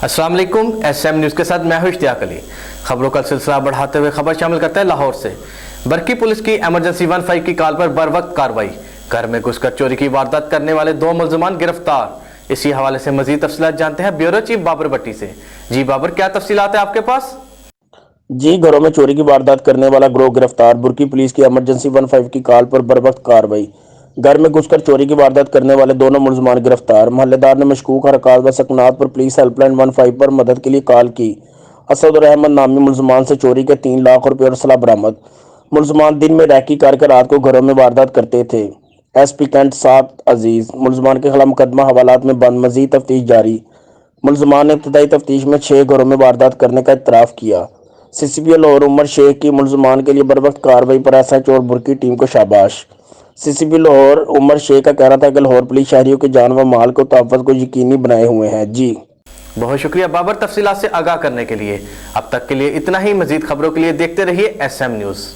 अस्सलाम वालेकुम। SM news के साथ मैं हूं इश्तियाक अली। खबरों का सिलसिला बढ़ाते हुए खबर शामिल करते हैं लाहौर से। बरकी पुलिस की एमरजेंसी 15 की कॉल पर बर वक्त कार्रवाई। घर में घुसकर चोरी की वारदात करने वाले 2 मुलजमान गिरफ्तार। इसी हवाले से मजीद तफसीलात जानते हैं ब्यूरो चीफ बाबर भट्टी से। जी बाबर, क्या तफसीलात है आपके पास? जी, घरों में चोरी की वारदात करने वाला गिरोह गिरफ्तार। बुरकी पुलिस की एमरजेंसी 15 की कॉल पर बर वक्त कार्रवाई। घर में घुसकर चोरी की वारदात करने वाले दोनों मुलजमान गिरफ्तार। मोहल्लेदार ने मशकूक हरकत व सकनात पर पुलिस हेल्पलाइन 15 पर मदद के लिए कॉल की। असद अहमद नामी मुलजमान से चोरी के 3 लाख रुपये और असला बरामद। मुलजमान दिन में रैकी करके रात को घरों में वारदात करते थे। SP कैंट सात अजीज मुलजमान के खिलाफ मुकदमा हवालात में बंद, मजीद तफ्तीश जारी। मुलजमान ने इब्तदाई तफ्तीश में 6 घरों में वारदात करने का इतराफ़ किया। CCP लाहौर उमर शेख की मुलजमान के लिए बर वक्त कार्रवाई पर SH और बुरकी टीम को शाबाश। CCP लाहौर उमर शेख का कहना था कि लाहौर पुलिस शहरियों के जान व माल को तहफ़्फ़ुज़ को यकीनी बनाए हुए हैं। जी बहुत शुक्रिया बाबर तफसीलात से आगाह करने के लिए। अब तक के लिए इतना ही। मजीद खबरों के लिए देखते रहिए SM न्यूज़।